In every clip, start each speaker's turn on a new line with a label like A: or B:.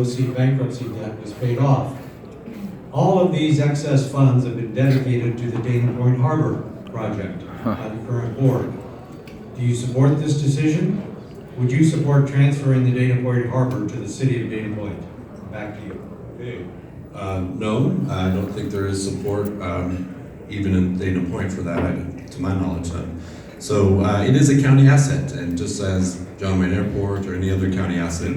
A: bankruptcy debt was paid off. All of these excess funds have been dedicated to the Dana Point Harbor project by the current board. Do you support this decision? Would you support transferring the Dana Point Harbor to the city of Dana Point? Back to you.
B: Okay. No, I don't think there is support, even in Dana Point for that, to my knowledge. So it is a county asset, and just as John Wayne Airport or any other county asset,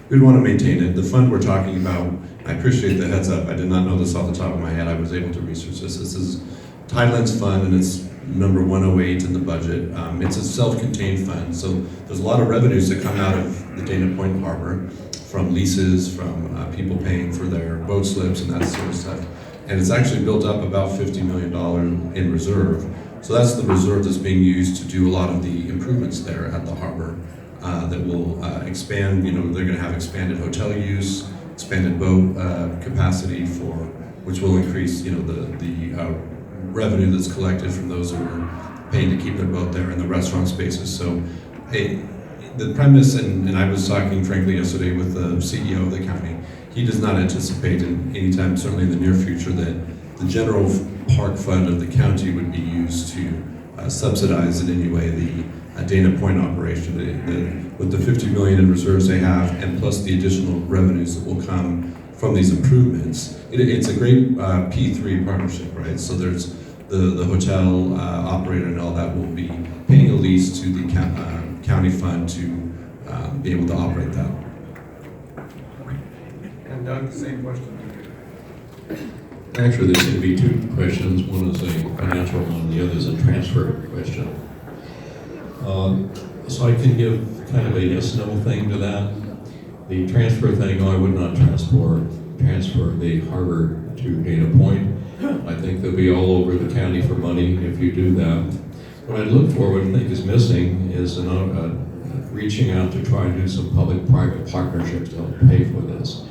B: we'd want to maintain it. The fund we're talking about, I appreciate the heads up. I did not know this off the top of my head. I was able to research this. This is Thailand's fund, and it's number 108 in the budget. It's a self-contained fund, so there's a lot of revenues that come out of the Dana Point Harbor from leases, from people paying for their boat slips and that sort of stuff. And it's actually built up about $50 million in reserve. So that's the reserve that's being used to do a lot of the improvements there at the harbor that will expand. They're going to have expanded hotel use, expanded boat capacity which will increase, the revenue that's collected from those who are paying to keep their boat there, and the restaurant spaces. So the premise, and I was talking frankly yesterday with the CEO of the county, he does not anticipate in any time, certainly in the near future, that the general park fund of the county would be used to subsidize in any way the Dana Point operation. With the $50 million in reserves they have, and plus the additional revenues that will come from these improvements, it's a great P3 partnership, right? So there's the hotel operator and all that will be paying a lease to the county fund to be able to operate that.
C: And Doug, same question.
D: Actually, there's going to be two questions. One is a financial one, the other is a transfer question. So I can give kind of a yes/no thing to that. The transfer thing, I would not transfer the harbor to Dana Point. I think they'll be all over the county for money if you do that. What I look for, what I think is missing, is reaching out to try and do some public-private partnerships to help pay for this.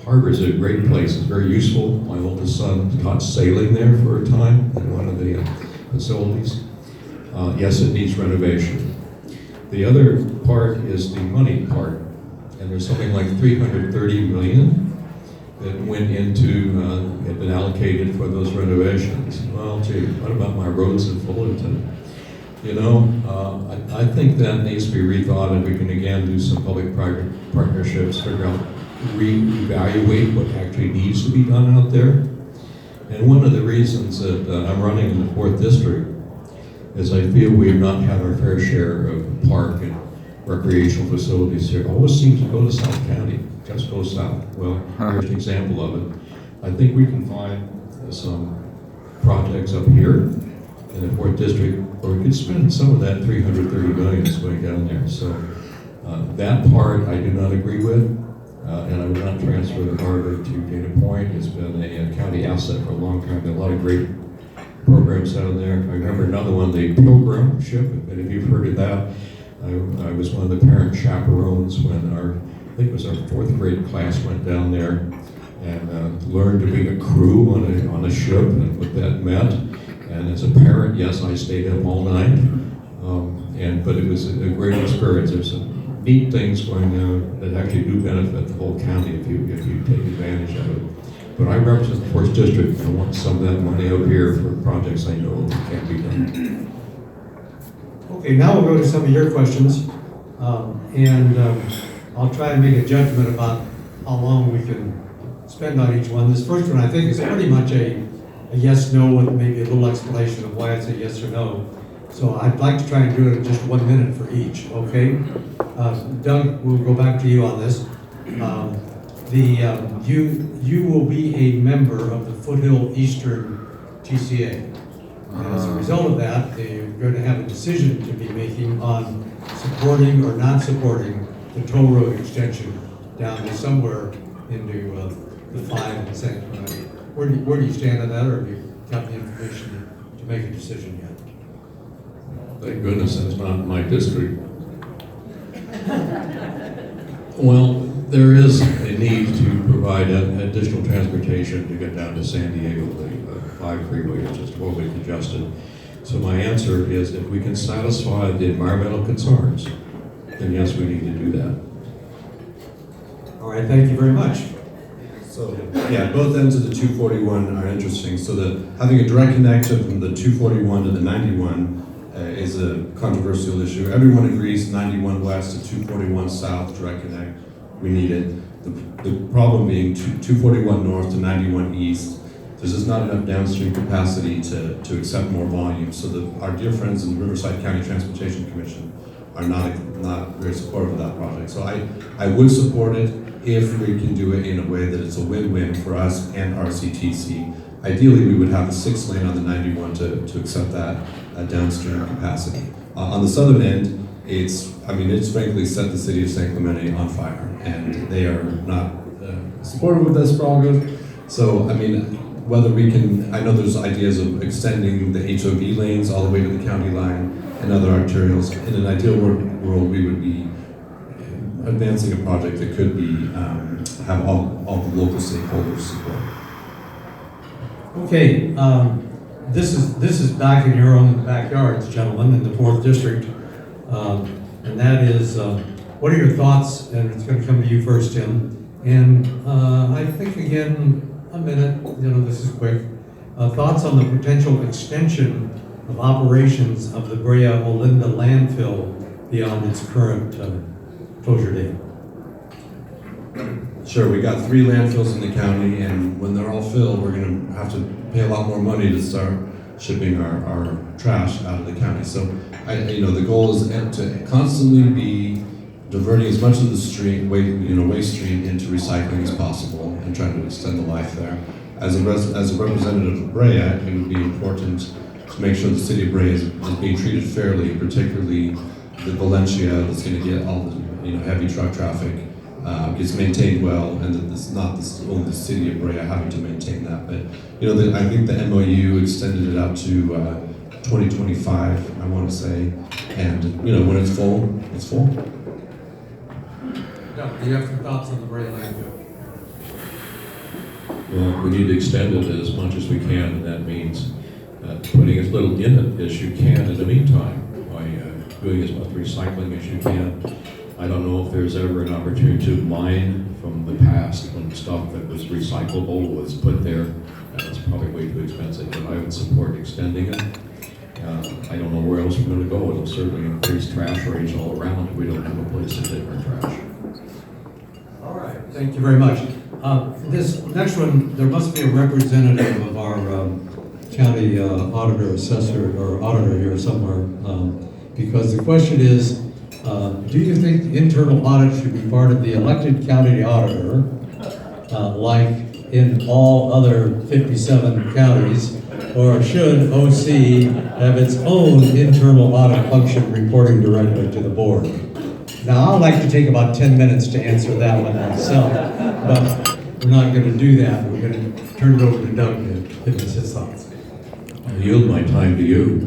D: Harbor is a great place. It's very useful. My oldest son taught sailing there for a time in one of the facilities. Yes, it needs renovation. The other part is the money part. And there's something like $330 million that went into, had been allocated for those renovations. Well, gee, what about my roads in Fullerton? I think that needs to be rethought, and we can again do some public-private partnerships, figure out, reevaluate what actually needs to be done out there. And one of the reasons that I'm running in the 4th District is I feel we have not had our fair share of park and recreational facilities here. It always seems to go to South County, just go south. Well, here's an example of it. I think we can find some projects up here in the 4th District where we could spend some of that $330 million that's going down there. So that part I do not agree with. And I would not transfer the harbor to Dana Point. It's been a county asset for a long time. There are a lot of great programs down there. I remember another one, the Pilgrim Ship. If any of you've heard of that, I was one of the parent chaperones when I think it was our 4th grade class went down there and learned to be a crew on a ship and what that meant. And as a parent, yes, I stayed up all night. But it was a great experience. There's some neat things going on that actually do benefit the whole county if you take advantage of it. But I represent the 4th District. I want some of that money out here for projects I know that can be done.
A: Okay, now we'll go to some of your questions, and I'll try and make a judgment about how long we can spend on each one. This first one I think is pretty much a yes/no with maybe a little explanation of why it's a yes or no. So I'd like to try and do it in just 1 minute for each, okay? Doug, we'll go back to you on this. You will be a member of the Foothill Eastern TCA. And as a result of that, you're going to have a decision to be making on supporting or not supporting the toll road extension down to somewhere into the 5 and San Antonio. Where do you stand on that, or have you got the information to make a decision yet?
D: Thank goodness that's not my district. Well, there is a need to provide additional transportation to get down to San Diego. The 5 freeway is just totally congested. So my answer is, if we can satisfy the environmental concerns, then yes, we need to do that.
A: All All right, thank you very much.
B: So, yeah, both ends of the 241 are interesting. So having a direct connection from the 241 to the 91 is a controversial issue. Everyone agrees 91 west to 241 south direct connect. We need it. The problem being 241 north to 91 east, there's just not enough downstream capacity to accept more volume. So our dear friends in the Riverside County Transportation Commission are not very supportive of that project. So I would support it if we can do it in a way that it's a win-win for us and RCTC. Ideally, we would have a 6-lane on the 91 to accept that downstream capacity. On the southern end, it's frankly set the city of San Clemente on fire, and they are not supportive of this project. So, whether we can, I know there's ideas of extending the HOV lanes all the way to the county line and other arterials. In an ideal world, we would be advancing a project that could be have all the local stakeholders support.
A: Okay, this is back in your own backyards, gentlemen, in the 4th District. And that is, what are your thoughts, and it's going to come to you first, Tim, and I think again, a minute, this is quick, thoughts on the potential extension of operations of the Brea Olinda landfill beyond its current closure date.
B: Sure, we got 3 landfills in the county, and when they're all filled, we're going to have to pay a lot more money to start shipping our trash out of the county. So, the goal is to constantly be diverting as much of the waste stream into recycling as possible and trying to extend the life there. As a representative of Brea, it would be important to make sure the city of Brea is being treated fairly, particularly the Valencia that's going to get all the heavy truck traffic gets maintained well, and that it's not only the city of Brea having to maintain that. But I think the MOU extended it out to 2025, I want to say, and when it's full, it's full.
A: Do you have some thoughts on the Brea landfill?
D: Well, we need to extend it as much as we can, and that means putting as little in it as you can in the meantime, by doing as much recycling as you can. I don't know if there's ever an opportunity to mine from the past when stuff that was recyclable was put there. That's probably way too expensive, but I would support extending it. I don't know where else we're going to go. It'll certainly increase trash rates all around if we don't have a place to take our trash.
A: All right, thank you very much. This next one, there must be a representative of our county auditor, assessor, or auditor here somewhere, because the question is, do you think the internal audit should be part of the elected county auditor, like in all other 57 counties, or should OC have its own internal audit function reporting directly to the board? Now, I'd like to take about 10 minutes to answer that one myself, but we're not going to do that. We're going to turn it over to Doug to give us his thoughts.
D: I yield my time to you.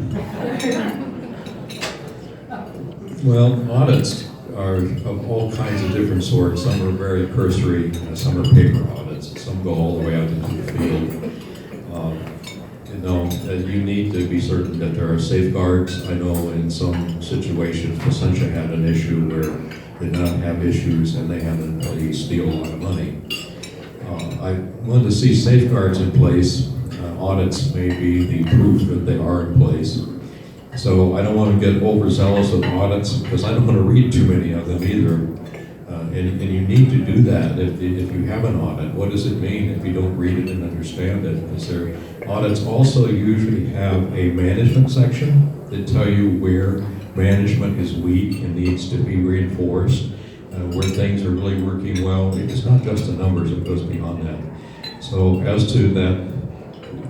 D: Well, audits are of all kinds of different sorts. Some are very cursory, some are paper audits, some go all the way out into the field. You need to be certain that there are safeguards. I know in some situations, Placentia had an issue where they did not have issues and they had an employee steal a lot of money. I want to see safeguards in place. Audits may be the proof that they are in place. So I don't want to get overzealous with audits because I don't want to read too many of them either. And you need to do that if you have an audit. What does it mean if you don't read it and understand it? Because their audits also usually have a management section that tell you where management is weak and needs to be reinforced, where things are really working well. It's not just the numbers, it goes beyond that. So as to that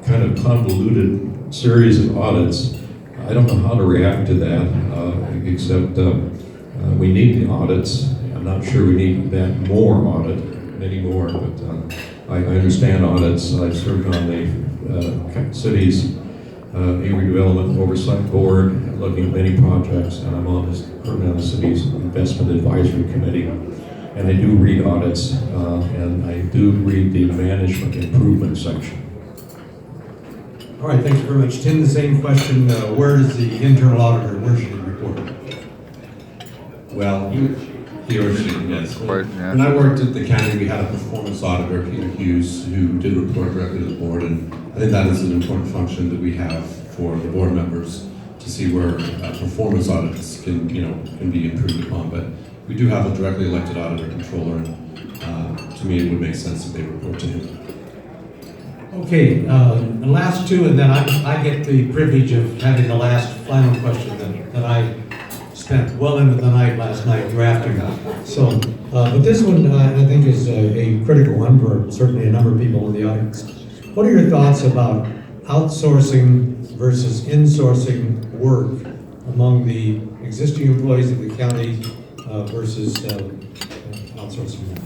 D: kind of convoluted series of audits, I don't know how to react to that, except we need the audits. I'm not sure we need that more audit anymore, but I understand audits. I served on the city's redevelopment oversight board, looking at many projects, and I'm currently on the city's investment advisory committee. And I do read audits, and I do read the management improvement section.
A: All right, thank you very much. Tim, the same question. Where does the internal auditor, where should he report?
B: Well, He or she, yes.
C: Quite, yeah.
B: When I worked at the county, we had a performance auditor, Peter Hughes, who did report directly to the board, and I think that is an important function that we have for the board members to see where performance audits can be improved upon. But we do have a directly elected auditor controller, and to me, it would make sense that they report to him.
A: Okay, the last two, and then I get the privilege of having the last final question that I spent well into the night last night drafting. So, but this one I think is a critical one for certainly a number of people in the audience. What are your thoughts about outsourcing versus insourcing work among the existing employees of the county versus outsourcing work?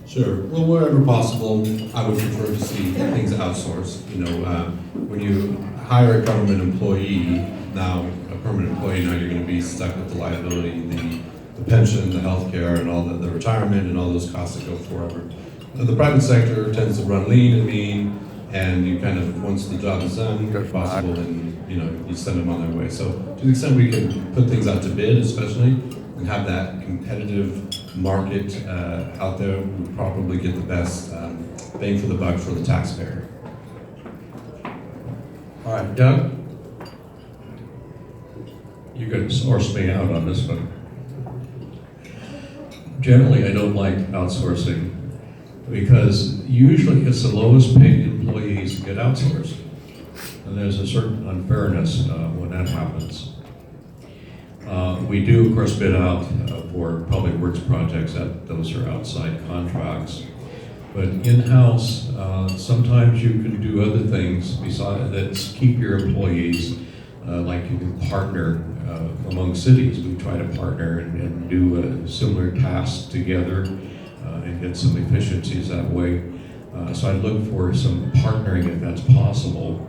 B: Sure. Well, wherever possible, I would prefer to see things outsourced. When you hire a government employee, now a permanent employee, now you're going to be stuck with the liability, the pension, the health care, and all the retirement, and all those costs that go forever. The private sector tends to run lean and mean, and you kind of, once the job is done, if possible, then you send them on their way. So to the extent we can put things out to bid, especially, and have that competitive market out there, we probably get the best bang for the buck for the taxpayer.
A: All right, Doug?
D: You could source me out on this one. Generally, I don't like outsourcing because usually it's the lowest paid employees that get outsourced. And there's a certain unfairness when that happens. We do, of course, bid out for public works projects. Those are outside contracts. But in-house, sometimes you can do other things besides that keep your employees. Like you can partner among cities. We try to partner and do similar tasks together and get some efficiencies that way. So I'd look for some partnering if that's possible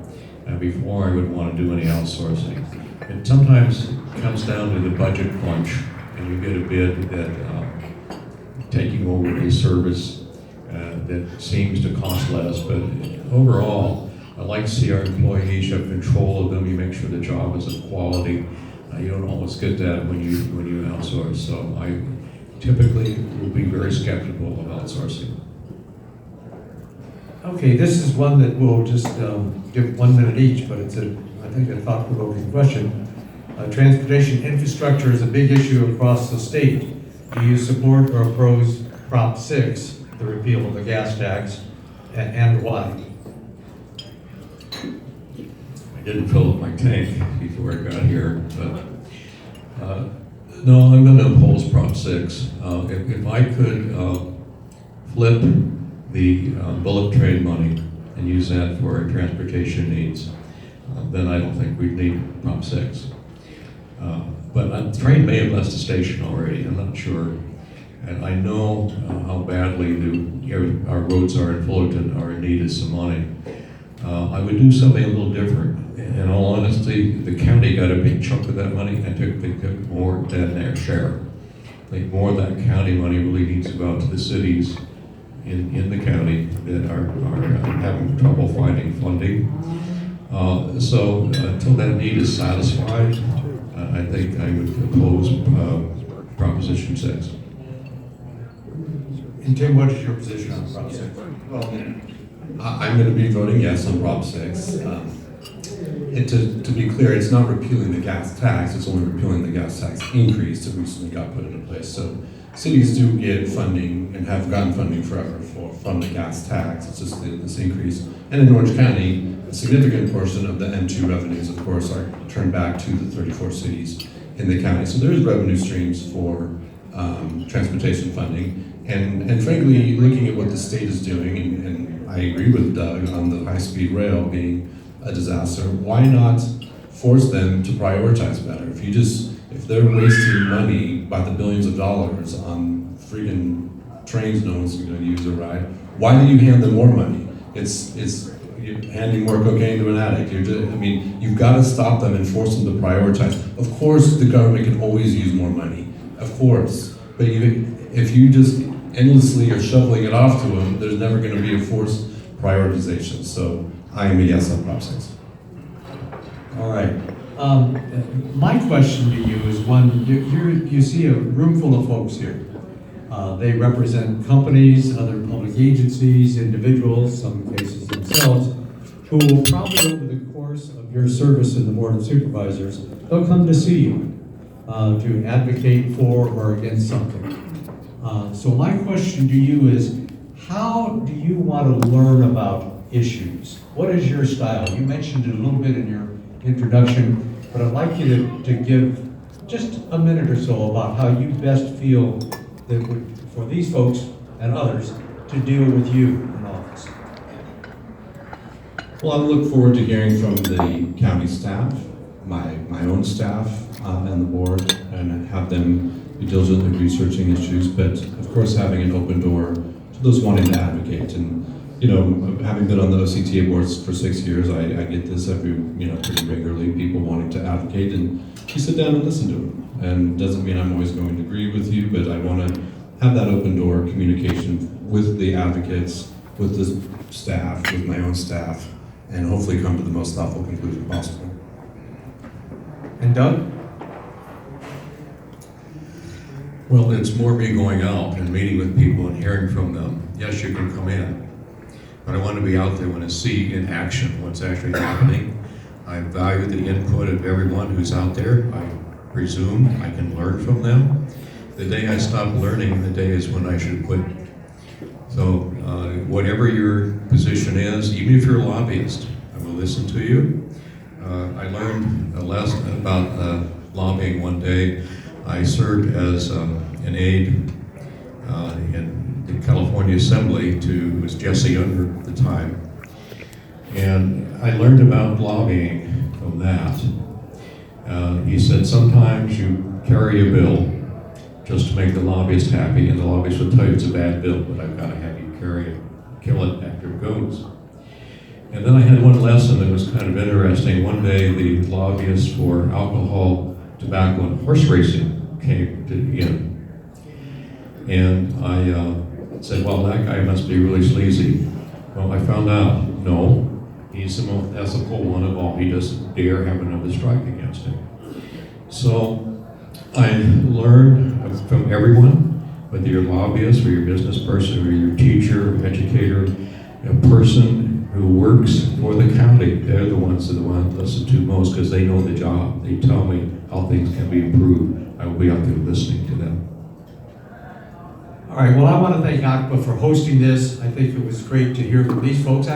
D: before I would want to do any outsourcing. And sometimes it comes down to the budget crunch, and you get a bid that taking over a service that seems to cost less, but overall, I like to see our employees have control of them. You make sure the job is of quality. You don't always get that when you outsource. So I typically will be very skeptical of outsourcing.
A: Okay, this is one that we'll just give 1 minute each, but it's I think a thought-provoking question. Transportation infrastructure is a big issue across the state. Do you support or oppose Prop 6, the repeal of the gas tax, and why?
D: I didn't fill up my tank before I got here, but no, I'm going to oppose Prop 6. If I could flip the bullet train money and use that for our transportation needs, then I don't think we'd need Prop 6. But the train may have left the station already, I'm not sure. And I know how badly our roads are in Fullerton are in need of some money. I would do something a little different. In all honesty, the county got a big chunk of that money and took more than their share. I think more of that county money really needs to go out to the cities in the county that are having trouble finding funding. So until that need is satisfied, I think I would oppose Proposition 6.
A: And Tim, what is your position on Prop 6?
B: Well, I'm going to be voting yes on Prop 6. And to be clear, it's not repealing the gas tax, it's only repealing the gas tax increase that recently got put into place. So cities do get funding and have gotten funding forever from the gas tax. It's just this increase. And in Orange County, a significant portion of the M2 revenues, of course, are turned back to the 34 cities in the county. So there's revenue streams for transportation funding. And frankly, looking at what the state is doing, and I agree with Doug on the high-speed rail being a disaster, why not force them to prioritize better? If they're wasting money by the billions of dollars on freaking trains no one's going to use or ride, why do you hand them more money? It's you're handing more cocaine to an addict. You've got to stop them and force them to prioritize. Of course, the government can always use more money, of course, but if you just endlessly are shoveling it off to them, there's never going to be a forced prioritization. So I am a yes on Prop 6.
A: All right. My question to you is one, you see a room full of folks here. They represent companies, other public agencies, individuals, some cases themselves, who will probably over the course of your service in the Board of Supervisors, they'll come to see you to advocate for or against something. So my question to you is, how do you want to learn about issues? What is your style? You mentioned it a little bit in your introduction, but I'd like you to give just a minute or so about how you best feel that would, for these folks and others, to deal with you in office.
B: Well, I look forward to hearing from the county staff, my own staff, and the board, and have them be diligently researching issues, but of course having an open door to those wanting to advocate. And you know, having been on the OCTA boards for 6 years, I get this every, pretty regularly, people wanting to advocate, and you sit down and listen to them. And doesn't mean I'm always going to agree with you, but I want to have that open door communication with the advocates, with the staff, with my own staff, and hopefully come to the most thoughtful conclusion possible.
A: And Doug?
C: Well, it's more me going out and meeting with people and hearing from them. Yes, you can come in, but I want to be out there when I see in action what's actually happening. I value the input of everyone who's out there. I presume I can learn from them. The day I stop learning, the day is when I should quit. So whatever your position is, even if you're a lobbyist, I will listen to you. I learned a lesson about lobbying one day. I served as an aide in the California Assembly to, it was Jesse Under at the time. And I learned about lobbying from that. He said, sometimes you carry a bill just to make the lobbyist happy, and the lobbyist will tell you it's a bad bill, but I've got to have you carry it, kill it after it goes. And then I had one lesson that was kind of interesting. One day, the lobbyist for alcohol, tobacco, and horse racing came in. And I said, well, that guy must be really sleazy. Well, I found out, no, he's the most ethical one of all. He doesn't dare have another strike against him. So I learned from everyone, whether you're a lobbyist or you're a business person or you're a teacher, or educator, a person who works for the county, they're the ones that I want to listen to most because they know the job. They tell me how things can be improved. I will be out there listening to them.
A: All right, well, I want to thank ACPA for hosting this. I think it was great to hear from these folks.